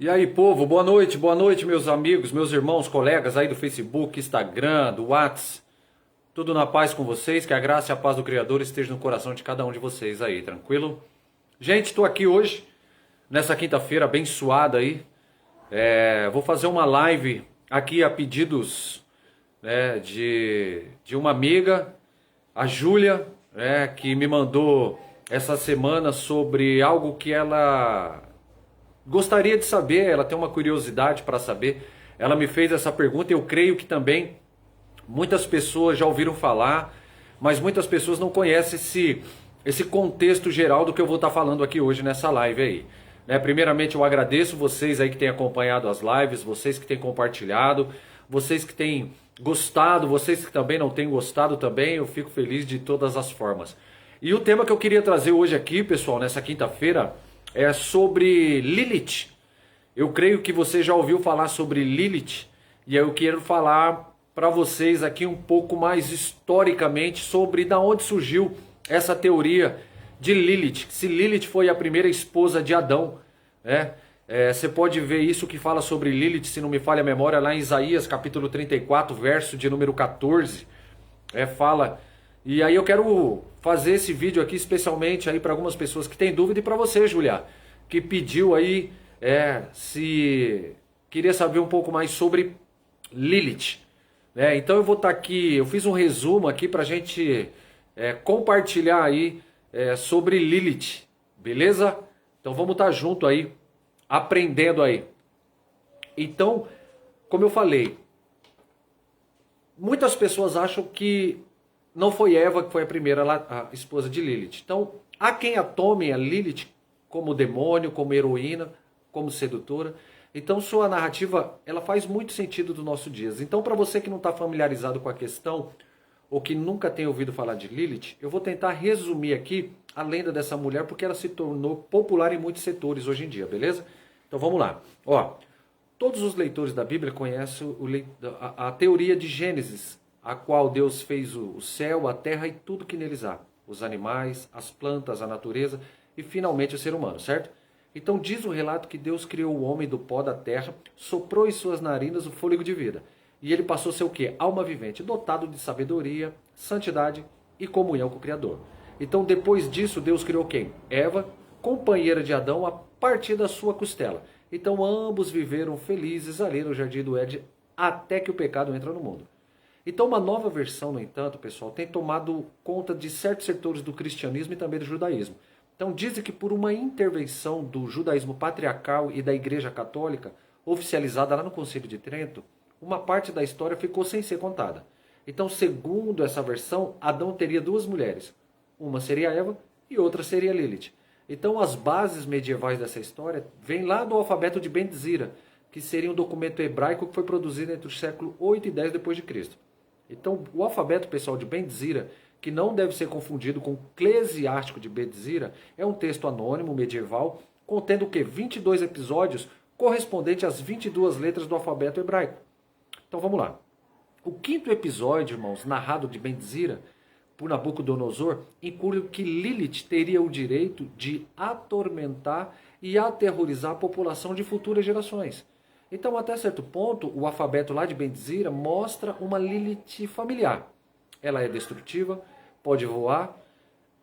E aí, povo, boa noite, meus amigos, meus irmãos, colegas aí do Facebook, Instagram, do Whats. Tudo na paz com vocês, que a graça e a paz do Criador esteja no coração de cada um de vocês aí, tranquilo? Gente, estou aqui hoje, nessa quinta-feira abençoada aí. Vou fazer uma live aqui a pedidos, né, de uma amiga, a Júlia, que me mandou essa semana sobre algo que ela gostaria de saber, ela tem uma curiosidade para saber. Ela me fez essa pergunta e eu creio que também muitas pessoas já ouviram falar, mas muitas pessoas não conhecem esse contexto geral do que eu vou estar falando aqui hoje nessa live aí. Primeiramente eu agradeço vocês aí que têm acompanhado as lives, vocês que têm compartilhado, vocês que têm gostado, vocês que também não têm gostado também, eu fico feliz de todas as formas. E o tema que eu queria trazer hoje aqui, pessoal, nessa quinta-feira, é sobre Lilith. Eu creio que você já ouviu falar sobre Lilith e eu quero falar para vocês aqui um pouco mais historicamente sobre da onde surgiu essa teoria de Lilith. Se Lilith foi a primeira esposa de Adão, né? Você pode ver isso que fala sobre Lilith, se não me falha a memória, lá em Isaías capítulo 34, verso de número 14, fala. E aí eu quero fazer esse vídeo aqui especialmente aí para algumas pessoas que têm dúvida e para você, Julia, que pediu aí se queria saber um pouco mais sobre Lilith. Então eu vou estar aqui, eu fiz um resumo aqui para a gente compartilhar aí sobre Lilith, beleza? Então vamos estar junto aí, aprendendo aí. Então, como eu falei, muitas pessoas acham que não foi Eva que foi a primeira a esposa de Lilith. Então, há quem a tome a Lilith como demônio, como heroína, como sedutora. Então, sua narrativa ela faz muito sentido dos nossos dias. Então, para você que não está familiarizado com a questão, ou que nunca tem ouvido falar de Lilith, eu vou tentar resumir aqui a lenda dessa mulher, porque ela se tornou popular em muitos setores hoje em dia, beleza? Então, vamos lá. Todos os leitores da Bíblia conhecem a teoria de Gênesis, a qual Deus fez o céu, a terra e tudo que neles há. Os animais, as plantas, a natureza e finalmente o ser humano, certo? Então diz o relato que Deus criou o homem do pó da terra, soprou em suas narinas o fôlego de vida. E ele passou a ser o quê? Alma vivente, dotado de sabedoria, santidade e comunhão com o Criador. Então depois disso Deus criou quem? Eva, companheira de Adão, a partir da sua costela. Então ambos viveram felizes ali no jardim do Éden até que o pecado entra no mundo. Então uma nova versão, no entanto, pessoal, tem tomado conta de certos setores do cristianismo e também do judaísmo. Então dizem que por uma intervenção do judaísmo patriarcal e da Igreja Católica, oficializada lá no Concílio de Trento, uma parte da história ficou sem ser contada. Então, segundo essa versão, Adão teria duas mulheres. Uma seria Eva e outra seria Lilith. Então as bases medievais dessa história vêm lá do alfabeto de Ben Zira, que seria um documento hebraico que foi produzido entre o século 8 e 10 depois de Cristo. Então, o alfabeto, pessoal, de Ben Zira, que não deve ser confundido com o Eclesiástico de Ben Zira, é um texto anônimo medieval, contendo o quê? 22 episódios correspondentes às 22 letras do alfabeto hebraico. Então, vamos lá. O quinto episódio, irmãos, narrado de Ben Zira, por Nabucodonosor, inclui que Lilith teria o direito de atormentar e aterrorizar a população de futuras gerações. Então, até certo ponto, o alfabeto lá de Ben Zira mostra uma Lilith familiar. Ela é destrutiva, pode voar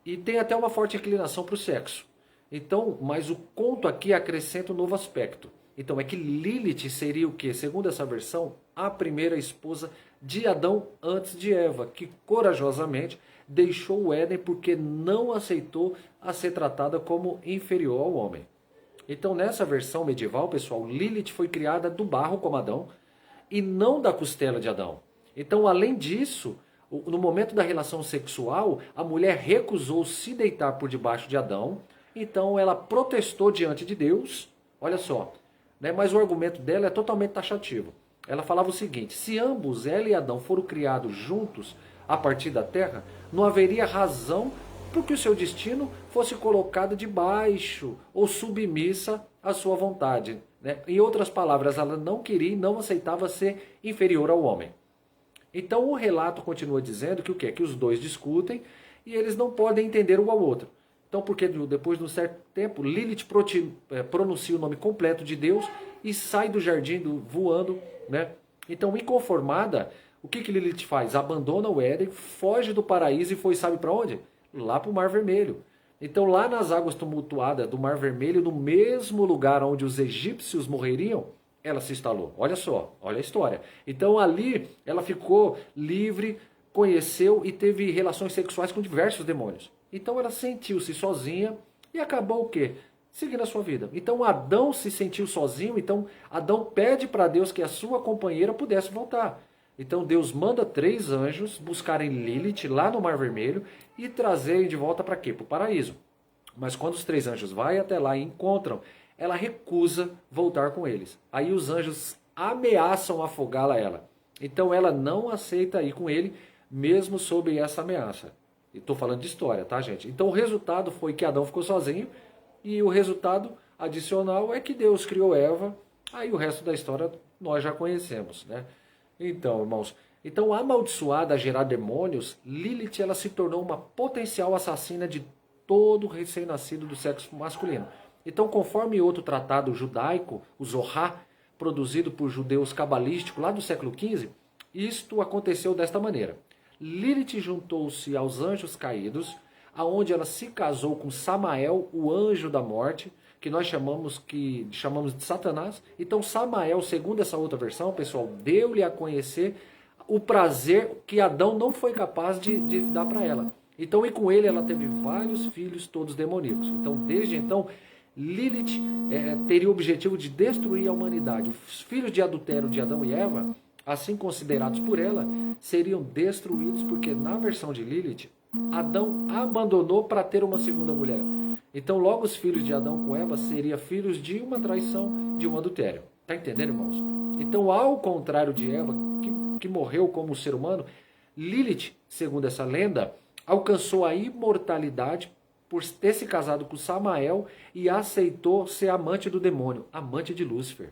e tem até uma forte inclinação para o sexo. Então, mas o conto aqui acrescenta um novo aspecto. Então, é que Lilith seria o quê? Segundo essa versão, a primeira esposa de Adão antes de Eva, que corajosamente deixou o Éden porque não aceitou a ser tratada como inferior ao homem. Então, nessa versão medieval, pessoal, Lilith foi criada do barro como Adão e não da costela de Adão. Então, além disso, no momento da relação sexual, a mulher recusou se deitar por debaixo de Adão. Então, ela protestou diante de Deus. Olha só, mas o argumento dela é totalmente taxativo. Ela falava o seguinte: se ambos, ela e Adão, foram criados juntos a partir da terra, não haveria razão para que o seu destino fosse colocado debaixo ou submissa à sua vontade. Em outras palavras, ela não queria e não aceitava ser inferior ao homem. Então o relato continua dizendo que o quê? Que os dois discutem e eles não podem entender um ao outro. Então, porque depois de um certo tempo, Lilith pronuncia o nome completo de Deus e sai do jardim voando, né? Então, inconformada, o que Lilith faz? Abandona o Éden, foge do paraíso e foi, sabe para onde? Lá para o Mar Vermelho. Então, lá nas águas tumultuadas do Mar Vermelho, no mesmo lugar onde os egípcios morreriam, ela se instalou. Olha só, olha a história. Então, ali, ela ficou livre, conheceu e teve relações sexuais com diversos demônios. Então, ela sentiu-se sozinha e acabou o quê? Seguindo a sua vida. Então, Adão se sentiu sozinho, então Adão pede para Deus que a sua companheira pudesse voltar. Então Deus manda 3 anjos buscarem Lilith lá no Mar Vermelho e trazerem de volta para quê? Para o paraíso. Mas quando os 3 anjos vão até lá e encontram, ela recusa voltar com eles. Aí os anjos ameaçam afogá-la ela. Então ela não aceita ir com ele, mesmo sob essa ameaça. Estou falando de história, tá, gente? Então o resultado foi que Adão ficou sozinho e o resultado adicional é que Deus criou Eva. Aí o resto da história nós já conhecemos, né? Então, irmãos, então amaldiçoada a gerar demônios, Lilith ela se tornou uma potencial assassina de todo recém-nascido do sexo masculino. Então, conforme outro tratado judaico, o Zohar, produzido por judeus cabalísticos lá do século XV, isto aconteceu desta maneira. Lilith juntou-se aos anjos caídos, aonde ela se casou com Samael, o anjo da morte, que nós chamamos de Satanás. Então Samael, segundo essa outra versão, pessoal, deu-lhe a conhecer o prazer que Adão não foi capaz de dar para ela. Então, e com ele ela teve vários filhos, todos demoníacos. Então, desde então, Lilith teria o objetivo de destruir a humanidade. Os filhos de adultério de Adão e Eva, assim considerados por ela, seriam destruídos porque na versão de Lilith, Adão abandonou para ter uma segunda mulher. Então, logo os filhos de Adão com Eva seriam filhos de uma traição, de um adultério. Tá entendendo, irmãos? Então, ao contrário de Eva, que morreu como ser humano, Lilith, segundo essa lenda, alcançou a imortalidade por ter se casado com Samael e aceitou ser amante do demônio, amante de Lúcifer.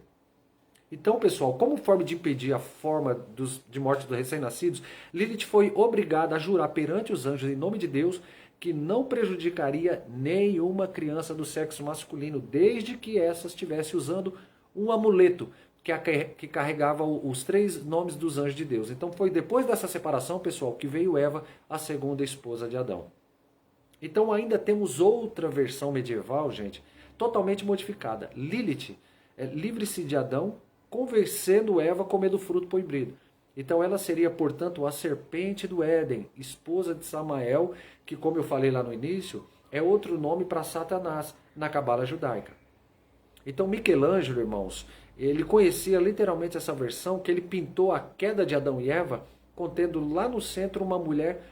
Então, pessoal, como forma de impedir a forma de morte dos recém-nascidos, Lilith foi obrigada a jurar perante os anjos, em nome de Deus, que não prejudicaria nenhuma criança do sexo masculino, desde que essa estivesse usando um amuleto que carregava os 3 nomes dos anjos de Deus. Então foi depois dessa separação, pessoal, que veio Eva, a segunda esposa de Adão. Então ainda temos outra versão medieval, gente, totalmente modificada. Lilith, livre-se de Adão, convencendo Eva a comer do fruto proibido. Então ela seria, portanto, a serpente do Éden, esposa de Samael, que, como eu falei lá no início, é outro nome para Satanás na cabala judaica. Então Michelangelo, irmãos, ele conhecia literalmente essa versão, que ele pintou a queda de Adão e Eva, contendo lá no centro uma mulher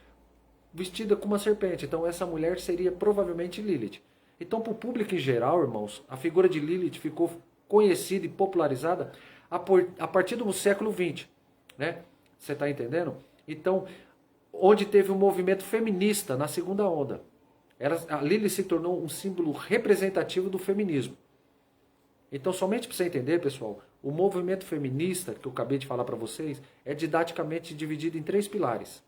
vestida com uma serpente. Então essa mulher seria provavelmente Lilith. Então, para o público em geral, irmãos, a figura de Lilith ficou conhecida e popularizada a partir do século XX. Né? Você está entendendo? Então, onde teve um movimento feminista na segunda onda. A Lilith se tornou um símbolo representativo do feminismo. Então, somente para você entender, pessoal, o movimento feminista, que eu acabei de falar para vocês, é didaticamente dividido em 3 pilares,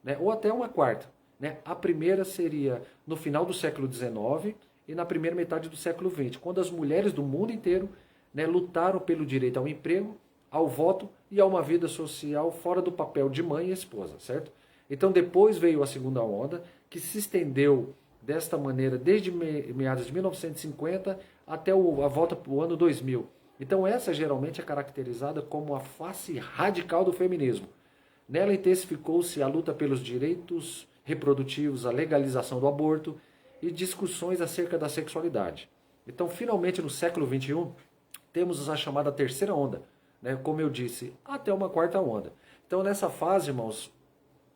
né? Ou até uma quarta. Né? A primeira seria no final do século XIX e na primeira metade do século XX, quando as mulheres do mundo inteiro, né, lutaram pelo direito ao emprego, ao voto e a uma vida social fora do papel de mãe e esposa, certo? Então depois veio a segunda onda, que se estendeu desta maneira desde meados de 1950 até a volta para o ano 2000. Então essa geralmente é caracterizada como a face radical do feminismo. Nela intensificou-se a luta pelos direitos reprodutivos, a legalização do aborto e discussões acerca da sexualidade. Então, finalmente, no século XXI, temos a chamada terceira onda, né? Como eu disse, até uma quarta onda. Então, nessa fase, irmãos,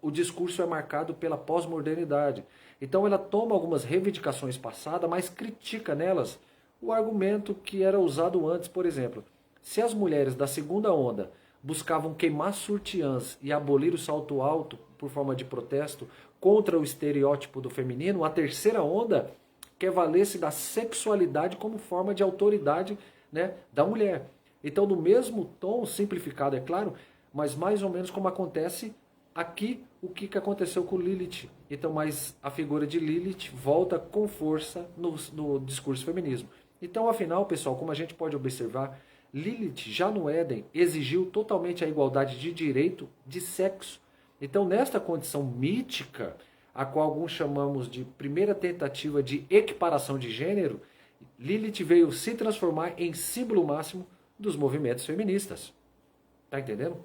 o discurso é marcado pela pós-modernidade. Então, ela toma algumas reivindicações passadas, mas critica nelas o argumento que era usado antes. Por exemplo, se as mulheres da segunda onda buscavam queimar sutiãs e abolir o salto alto por forma de protesto contra o estereótipo do feminino, a terceira onda quer valer-se da sexualidade como forma de autoridade, né, da mulher. Então, no mesmo tom, simplificado, é claro, mas mais ou menos como acontece aqui, o que aconteceu com Lilith. Então, mas a figura de Lilith volta com força no discurso feminismo. Então, afinal, pessoal, como a gente pode observar, Lilith, já no Éden, exigiu totalmente a igualdade de direito de sexo. Então, nesta condição mítica, a qual alguns chamamos de primeira tentativa de equiparação de gênero, Lilith veio se transformar em símbolo máximo dos movimentos feministas. Tá entendendo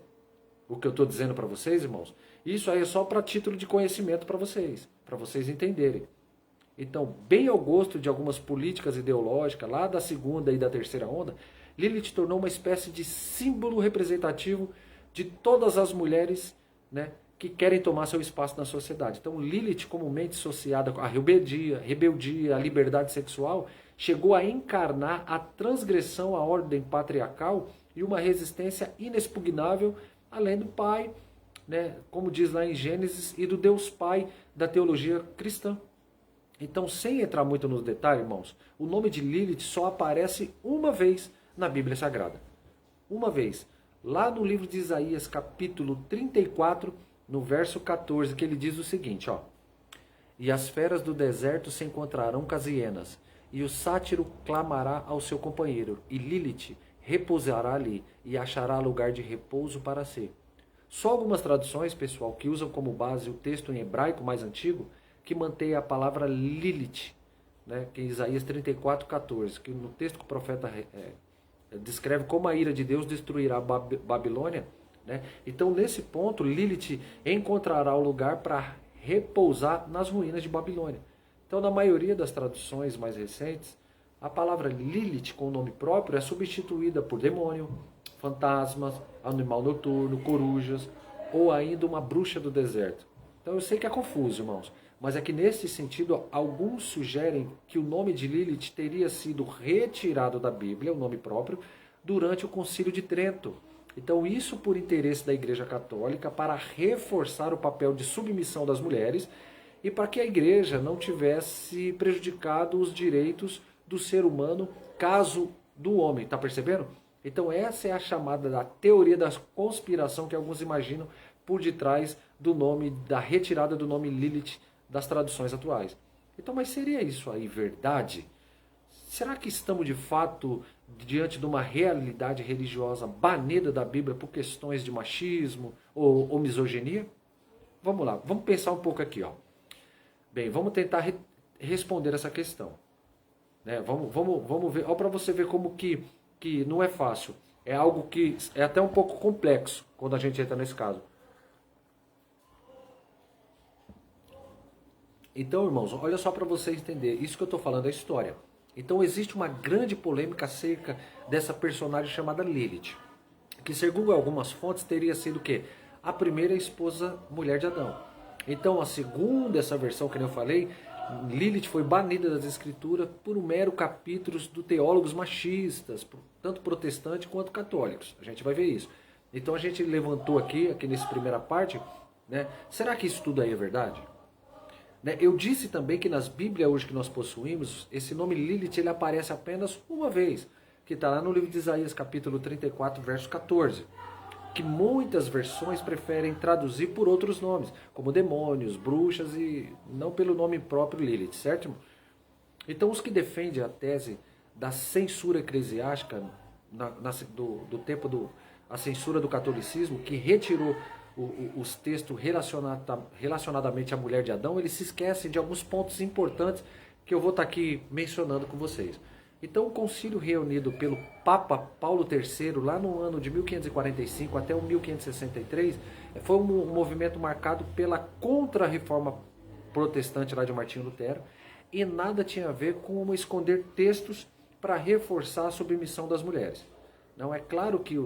o que eu estou dizendo para vocês, irmãos? Isso aí é só para título de conhecimento para vocês entenderem. Então, bem ao gosto de algumas políticas ideológicas, lá da segunda e da terceira onda, Lilith tornou uma espécie de símbolo representativo de todas as mulheres, né, que querem tomar seu espaço na sociedade. Então, Lilith, comumente associada à rebeldia, à liberdade sexual, chegou a encarnar a transgressão à ordem patriarcal e uma resistência inexpugnável, além do Pai, né, como diz lá em Gênesis, e do Deus Pai da teologia cristã. Então, sem entrar muito nos detalhes, irmãos, o nome de Lilith só aparece uma vez na Bíblia Sagrada. Uma vez. Lá no livro de Isaías, capítulo 34, no verso 14, que ele diz o seguinte, ó. E as feras do deserto se encontrarão com as hienas, e o sátiro clamará ao seu companheiro, e Lilith repousará ali, e achará lugar de repouso para si. Só algumas traduções, pessoal, que usam como base o texto em hebraico mais antigo, que mantém a palavra Lilith, né, que é Isaías 34, 14, que no texto que o profeta descreve como a ira de Deus destruirá a Babilônia. Né? Então, nesse ponto, Lilith encontrará o lugar para repousar nas ruínas de Babilônia. Então, na maioria das traduções mais recentes, a palavra Lilith com o nome próprio é substituída por demônio, fantasmas, animal noturno, corujas, ou ainda uma bruxa do deserto. Então, eu sei que é confuso, irmãos, mas é que nesse sentido, alguns sugerem que o nome de Lilith teria sido retirado da Bíblia, o nome próprio, durante o Concílio de Trento. Então, isso por interesse da Igreja Católica para reforçar o papel de submissão das mulheres e para que a Igreja não tivesse prejudicado os direitos do ser humano, caso do homem. Está percebendo? Então, essa é a chamada da teoria da conspiração que alguns imaginam por detrás do nome, da retirada do nome Lilith das traduções atuais. Então, mas seria isso aí verdade? Será que estamos de fato diante de uma realidade religiosa banida da Bíblia por questões de machismo ou misoginia? Vamos lá, vamos pensar um pouco aqui, ó. Bem, vamos tentar responder essa questão. Né? Vamos ver, ó, para você ver como que não é fácil. É algo que é até um pouco complexo quando a gente entra nesse caso. Então, irmãos, olha só para você entender, isso que eu estou falando é história. Então existe uma grande polêmica acerca dessa personagem chamada Lilith, que segundo algumas fontes teria sido o quê? A primeira esposa mulher de Adão. Então, a segunda essa versão que eu falei, Lilith foi banida das escrituras por um mero capítulos do teólogos machistas, tanto protestantes quanto católicos. A gente vai ver isso. Então a gente levantou aqui nessa primeira parte, né? Será que isso tudo aí é verdade? Eu disse também que nas Bíblias hoje que nós possuímos, esse nome Lilith ele aparece apenas uma vez, que está lá no livro de Isaías, capítulo 34, verso 14, que muitas versões preferem traduzir por outros nomes, como demônios, bruxas e não pelo nome próprio Lilith, certo? Então os que defendem a tese da censura eclesiástica do tempo a censura do catolicismo, que retirou os textos relacionadamente à mulher de Adão, eles se esquecem de alguns pontos importantes que eu vou estar aqui mencionando com vocês. Então, o concílio reunido pelo Papa Paulo III, lá no ano de 1545 até o 1563, foi um movimento marcado pela contra-reforma protestante lá de Martinho Lutero, e nada tinha a ver com esconder textos para reforçar a submissão das mulheres. Não é claro que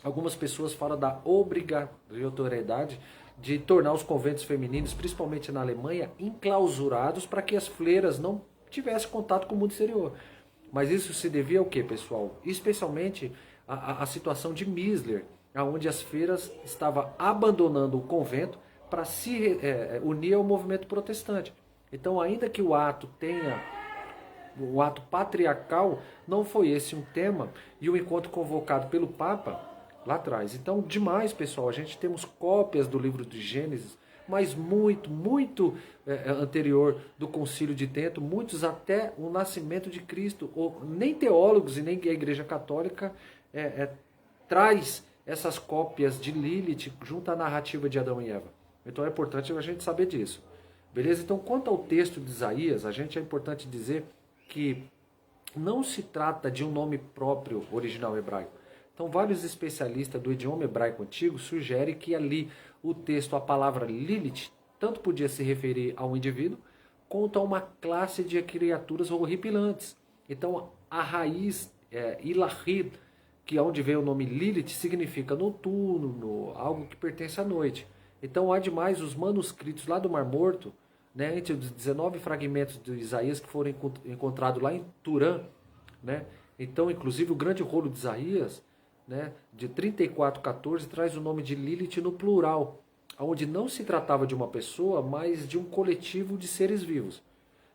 algumas pessoas falam da obrigatoriedade de tornar os conventos femininos, principalmente na Alemanha, enclausurados para que as freiras não tivessem contato com o mundo exterior. Mas isso se devia ao quê, pessoal? Especialmente a situação de Misler, onde as freiras estavam abandonando o convento para se unir ao movimento protestante. Então, ainda que o ato patriarcal, não foi esse um tema, e o encontro convocado pelo Papa lá atrás. Então, demais, pessoal, a gente temos cópias do livro de Gênesis, mas muito anterior do Concílio de Trento, muitos até o nascimento de Cristo. Nem teólogos e nem a Igreja Católica traz essas cópias de Lilith junto à narrativa de Adão e Eva. Então é importante a gente saber disso. Beleza? Então, quanto ao texto de Isaías, é importante dizer que não se trata de um nome próprio original hebraico. Então, vários especialistas do idioma hebraico antigo sugerem que ali o texto, a palavra Lilith, tanto podia se referir a um indivíduo, quanto a uma classe de criaturas horripilantes. Então, a raiz Ilahid, que é onde veio o nome Lilith, significa noturno, algo que pertence à noite. Então, ademais, os manuscritos lá do Mar Morto, né, entre os 19 fragmentos de Isaías que foram encontrados lá em Turã, né, então, inclusive, o grande rolo de Isaías, né, de 34:14, traz o nome de Lilith no plural, onde não se tratava de uma pessoa, mas de um coletivo de seres vivos.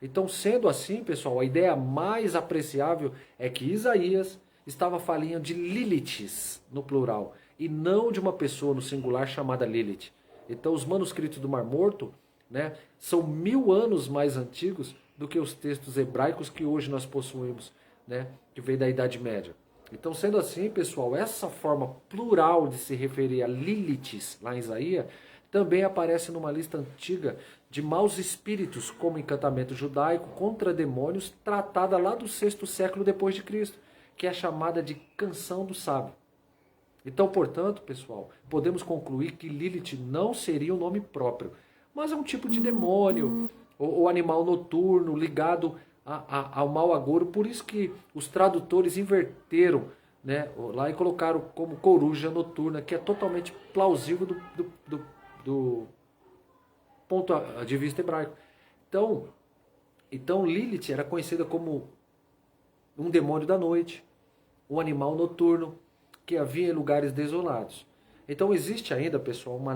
Então, sendo assim, pessoal, a ideia mais apreciável é que Isaías estava falando de Liliths no plural, e não de uma pessoa no singular chamada Lilith. Então, os manuscritos do Mar Morto, né, são 1000 anos mais antigos do que os textos hebraicos que hoje nós possuímos, né, que veio da Idade Média. Então, sendo assim, pessoal, essa forma plural de se referir a Liliths lá em Isaías também aparece numa lista antiga de maus espíritos, como encantamento judaico contra demônios, tratada lá do 6º século depois de Cristo, que é chamada de Canção do Sábio. Então, portanto, pessoal, podemos concluir que Lilith não seria um nome próprio, mas é um tipo de demônio ou animal noturno ligado ao mau agouro. Por isso que os tradutores inverteram, né, lá e colocaram como coruja noturna, que é totalmente plausível do ponto de vista hebraico. Então Lilith era conhecida como um demônio da noite, um animal noturno que havia em lugares desolados. Então existe ainda, pessoal, uma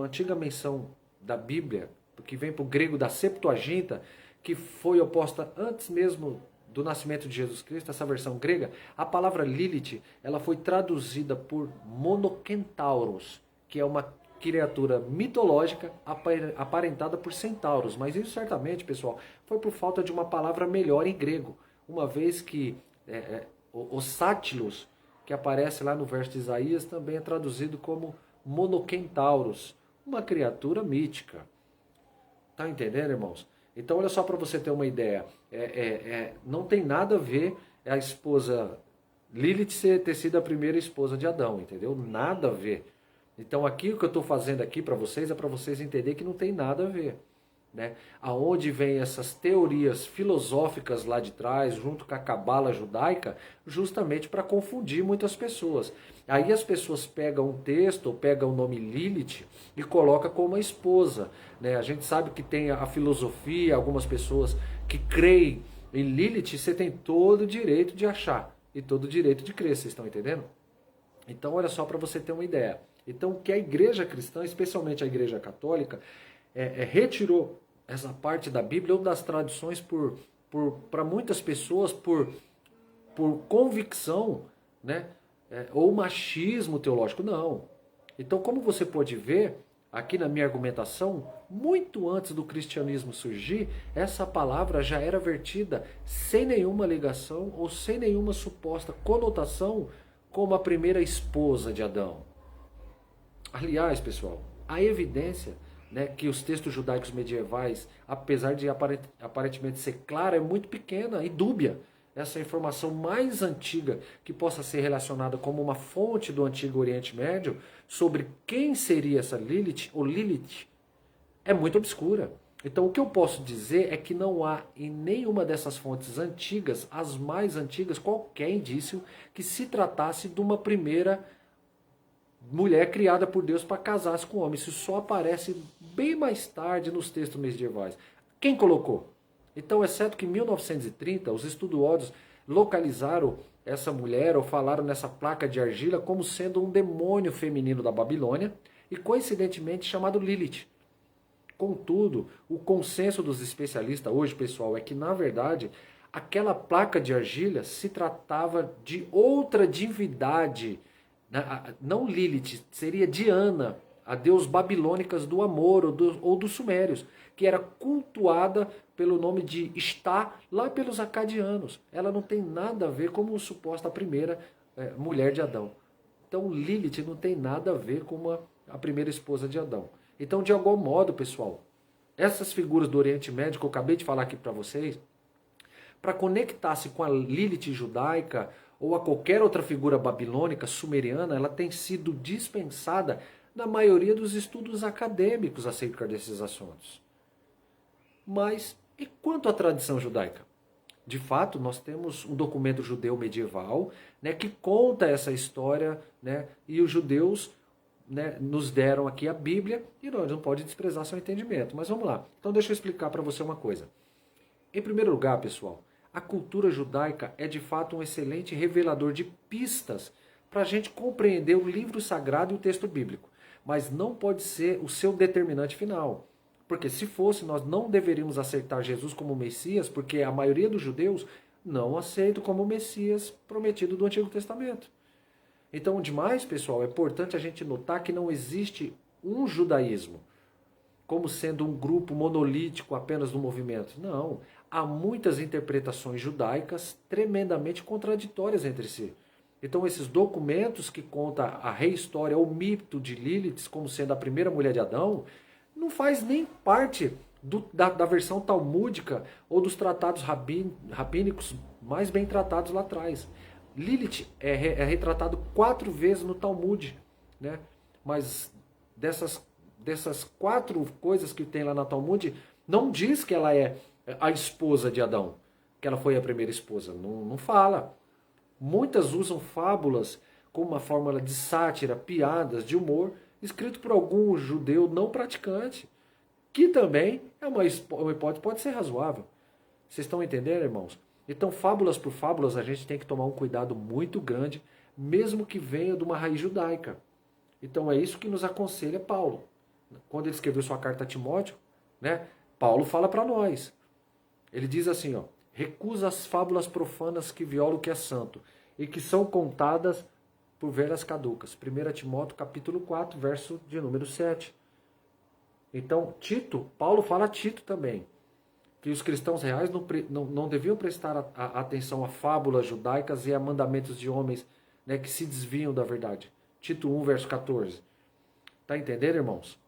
antiga menção da Bíblia, que vem para o grego da Septuaginta, que foi oposta antes mesmo do nascimento de Jesus Cristo, essa versão grega. A palavra Lilith, ela foi traduzida por Monokentauros, que é uma criatura mitológica aparentada por centauros. Mas isso certamente, pessoal, foi por falta de uma palavra melhor em grego, uma vez que o Sátilos, que aparece lá no verso de Isaías, também é traduzido como Monokentauros, uma criatura mítica. Tá entendendo, irmãos? Então, olha só para você ter uma ideia. Não tem nada a ver a esposa Lilith ter sido a primeira esposa de Adão, entendeu? Nada a ver. Então, aqui o que eu estou fazendo aqui para vocês é para vocês entenderem que não tem nada a ver. Né? Aonde vem essas teorias filosóficas lá de trás, junto com a cabala judaica, justamente para confundir muitas pessoas. Aí as pessoas pegam um texto, ou pegam o nome Lilith e colocam como a esposa. Né? A gente sabe que tem a filosofia, algumas pessoas que creem em Lilith, você tem todo o direito de achar e todo o direito de crer, vocês estão entendendo? Então, olha só para você ter uma ideia. Então, o que a igreja cristã, especialmente a igreja católica, retirou essa parte da Bíblia ou das tradições para muitas pessoas por convicção, né? Ou machismo teológico. Não. Então, como você pode ver, aqui na minha argumentação, muito antes do cristianismo surgir, essa palavra já era vertida sem nenhuma ligação ou sem nenhuma suposta conotação como a primeira esposa de Adão. Aliás, pessoal, a evidência, né, que os textos judaicos medievais, apesar de aparentemente ser clara, é muito pequena e dúbia. Essa informação mais antiga que possa ser relacionada como uma fonte do Antigo Oriente Médio sobre quem seria essa Lilith ou Lilith é muito obscura. Então o que eu posso dizer é que não há em nenhuma dessas fontes antigas, as mais antigas, qualquer indício que se tratasse de uma primeira mulher criada por Deus para casar-se com homem. Isso só aparece bem mais tarde nos textos medievais. Quem colocou? Então, exceto que em 1930, os estudiosos localizaram essa mulher ou falaram nessa placa de argila como sendo um demônio feminino da Babilônia e coincidentemente chamado Lilith. Contudo, o consenso dos especialistas hoje, pessoal, é que na verdade aquela placa de argila se tratava de outra divindade, Não Lilith, seria Diana, a deus babilônicas do amor ou dos sumérios, que era cultuada pelo nome de Istá lá pelos acadianos. Ela não tem nada a ver como suposta primeira mulher de Adão. Então Lilith não tem nada a ver com a primeira esposa de Adão. Então, de algum modo, pessoal, essas figuras do Oriente Médio que eu acabei de falar aqui para vocês, para conectar-se com a Lilith judaica ou a qualquer outra figura babilônica, sumeriana, ela tem sido dispensada na maioria dos estudos acadêmicos acerca desses assuntos. Mas e quanto à tradição judaica? De fato, nós temos um documento judeu medieval, né, que conta essa história, né, e os judeus, né, nos deram aqui a Bíblia e nós não podemos desprezar seu entendimento. Mas vamos lá. Então deixa eu explicar para você uma coisa. Em primeiro lugar, pessoal, a cultura judaica é de fato um excelente revelador de pistas para a gente compreender o livro sagrado e o texto bíblico. Mas não pode ser o seu determinante final. Porque se fosse, nós não deveríamos aceitar Jesus como Messias, porque a maioria dos judeus não aceita como Messias prometido do Antigo Testamento. Então, demais, pessoal, é importante a gente notar que não existe um judaísmo como sendo um grupo monolítico apenas do movimento. Não, há muitas interpretações judaicas tremendamente contraditórias entre si. Então, esses documentos que contam a rehistória, o mito de Lilith como sendo a primeira mulher de Adão, não faz nem parte da versão talmúdica ou dos tratados rabínicos mais bem tratados lá atrás. Lilith é retratado 4 vezes no Talmud, né? Mas dessas 4 coisas que tem lá na Talmud, não diz que ela é a esposa de Adão, que ela foi a primeira esposa. Não fala. Muitas usam fábulas como uma fórmula de sátira, piadas, de humor, escrito por algum judeu não praticante, que também é uma hipótese, pode ser razoável. Vocês estão entendendo, irmãos? Então, fábulas por fábulas, a gente tem que tomar um cuidado muito grande, mesmo que venha de uma raiz judaica. Então, é isso que nos aconselha Paulo. Quando ele escreveu sua carta a Timóteo, né, Paulo fala para nós. Ele diz assim, ó, recusa as fábulas profanas que violam o que é santo e que são contadas por veras caducas. 1 Timóteo capítulo 4, verso de número 7. Então, Paulo fala a Tito também, que os cristãos reais não deviam prestar atenção a fábulas judaicas e a mandamentos de homens, né, que se desviam da verdade. Tito 1, verso 14. Tá entendendo, irmãos?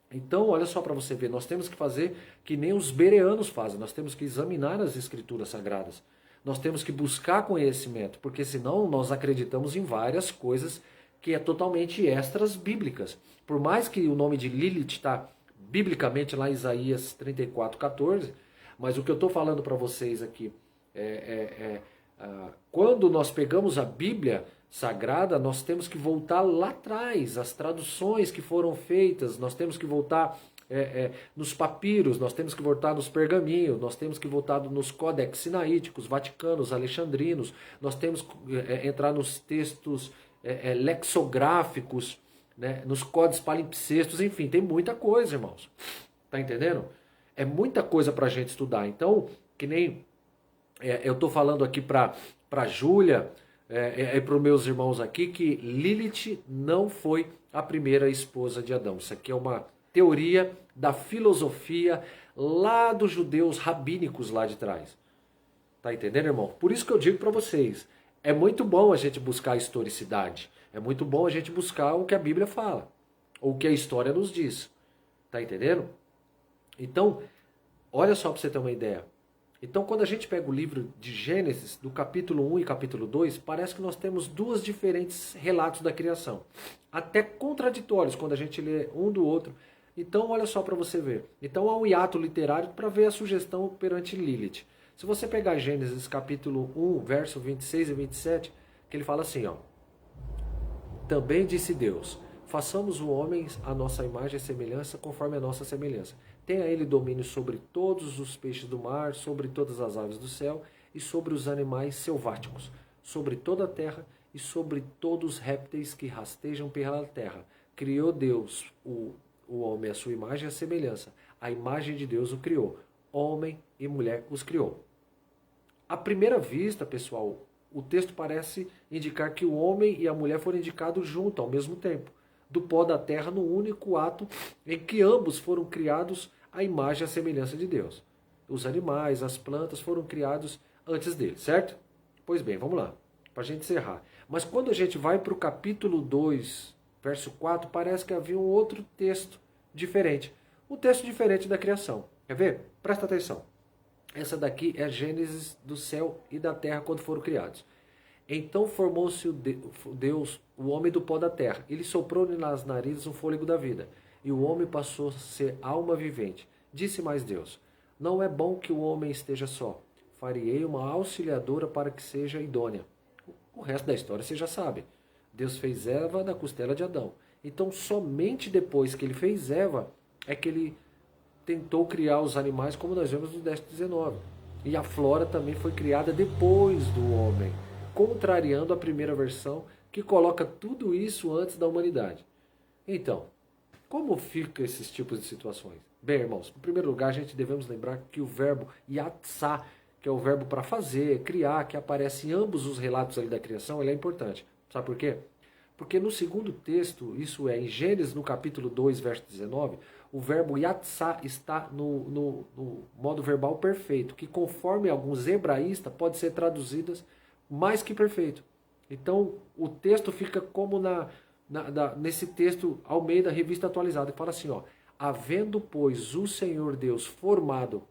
Então, olha só para você ver, nós temos que fazer que nem os bereanos fazem, nós temos que examinar as escrituras sagradas. Nós temos que buscar conhecimento, porque senão nós acreditamos em várias coisas que é totalmente extras bíblicas. Por mais que o nome de Lilith está biblicamente lá em Isaías 34, 14, mas o que eu estou falando para vocês aqui quando nós pegamos a Bíblia Sagrada, nós temos que voltar lá atrás, as traduções que foram feitas, nós temos que voltar nos papiros, nós temos que voltar nos pergaminhos, nós temos que voltar nos códex sinaíticos, vaticanos, alexandrinos, nós temos que entrar nos textos lexográficos, né, nos códices palimpsestos, enfim, tem muita coisa, irmãos. Tá entendendo? É muita coisa para a gente estudar. Então, que nem eu estou falando aqui para Júlia e para os meus irmãos aqui, que Lilith não foi a primeira esposa de Adão. Isso aqui é uma teoria da filosofia lá dos judeus rabínicos lá de trás. Tá entendendo, irmão? Por isso que eu digo para vocês, é muito bom a gente buscar a historicidade. É muito bom a gente buscar o que a Bíblia fala, ou o que a história nos diz. Tá entendendo? Então, olha só para você ter uma ideia. Então, quando a gente pega o livro de Gênesis, do capítulo 1 e capítulo 2, parece que nós temos 2 diferentes relatos da criação. Até contraditórios quando a gente lê um do outro. Então, olha só para você ver. Então, há um hiato literário para ver a sugestão perante Lilith. Se você pegar Gênesis capítulo 1, verso 26 e 27, que ele fala assim, ó. Também disse Deus, façamos o homem à nossa imagem e semelhança, conforme a nossa semelhança. Tenha ele domínio sobre todos os peixes do mar, sobre todas as aves do céu e sobre os animais selváticos, sobre toda a terra e sobre todos os répteis que rastejam pela terra. Criou Deus o homem à sua imagem e à semelhança. A imagem de Deus o criou. Homem e mulher os criou. À primeira vista, pessoal, o texto parece indicar que o homem e a mulher foram indicados juntos ao mesmo tempo, do pó da terra, no único ato em que ambos foram criados à imagem e à semelhança de Deus. Os animais, as plantas foram criados antes dele, certo? Pois bem, vamos lá, para a gente encerrar. Mas quando a gente vai para o capítulo 2, verso 4, parece que havia um outro texto diferente. Um texto diferente da criação. Quer ver? Presta atenção. Essa daqui é a Gênesis do céu e da terra quando foram criados. Então formou-se Deus, o homem do pó da terra. Ele soprou-lhe nas narizes o fôlego da vida. E o homem passou a ser alma vivente. Disse mais Deus: não é bom que o homem esteja só. Farei uma auxiliadora para que seja idônea. O resto da história você já sabe. Deus fez Eva da costela de Adão. Então somente depois que ele fez Eva é que ele tentou criar os animais, como nós vemos no verso 19. E a flora também foi criada depois do homem, contrariando a primeira versão, que coloca tudo isso antes da humanidade. Então, como fica esses tipos de situações? Bem, irmãos, em primeiro lugar, a gente devemos lembrar que o verbo yatsá, que é o verbo para fazer, criar, que aparece em ambos os relatos ali da criação, ele é importante. Sabe por quê? Porque no segundo texto, isso é, em Gênesis, no capítulo 2, verso 19, o verbo yatsá está no modo verbal perfeito, que conforme alguns hebraístas pode ser traduzido mais que perfeito. Então, o texto fica como nesse texto Almeida, revista atualizada, que fala assim, ó, havendo, pois, o Senhor Deus formado,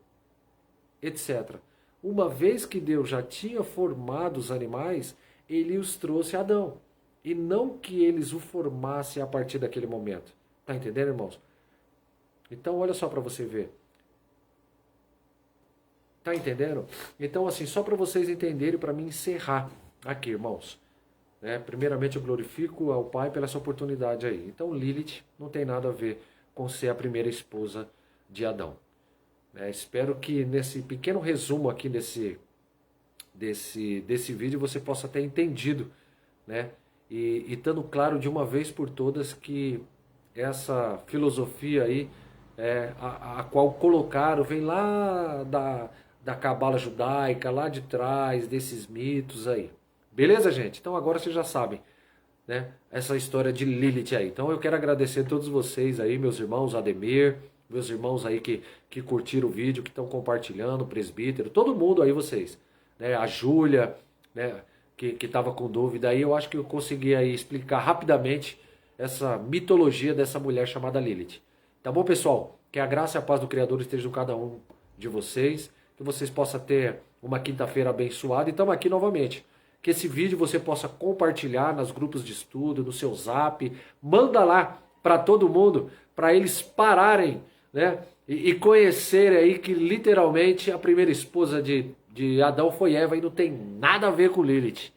etc. Uma vez que Deus já tinha formado os animais, ele os trouxe a Adão. E não que eles o formassem a partir daquele momento. Tá entendendo, irmãos? Então, olha só para você ver. Tá entendendo? Então, assim, só para vocês entenderem, para mim encerrar aqui, irmãos. Primeiramente, eu glorifico ao Pai pela essa oportunidade aí. Então, Lilith não tem nada a ver com ser a primeira esposa de Adão. Espero que nesse pequeno resumo aqui desse vídeo você possa ter entendido, né? E estando claro de uma vez por todas que essa filosofia aí, a qual colocaram, vem lá da cabala judaica, lá de trás, desses mitos aí. Beleza, gente? Então agora vocês já sabem, né? Essa história de Lilith aí. Então eu quero agradecer a todos vocês aí, meus irmãos Ademir, meus irmãos aí que curtiram o vídeo, que estão compartilhando, o presbítero, todo mundo aí vocês, né? A Júlia, né? Que estava com dúvida aí, eu acho que eu consegui aí explicar rapidamente essa mitologia dessa mulher chamada Lilith. Tá bom, pessoal? Que a graça e a paz do Criador estejam com cada um de vocês, que vocês possam ter uma quinta-feira abençoada e estamos aqui novamente. Que esse vídeo você possa compartilhar nos grupos de estudo, no seu zap, manda lá para todo mundo, para eles pararem, né? E conhecerem aí que literalmente a primeira esposa de Adão foi Eva e não tem nada a ver com Lilith.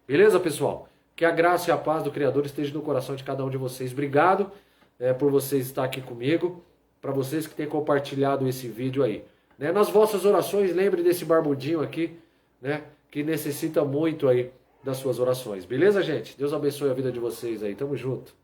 Beleza, pessoal? Que a graça e a paz do Criador esteja no coração de cada um de vocês. Obrigado por vocês estar aqui comigo, para vocês que têm compartilhado esse vídeo aí. Nas vossas orações, lembre desse barbudinho aqui, né? Que necessita muito aí das suas orações. Beleza, gente? Deus abençoe a vida de vocês aí. Tamo junto.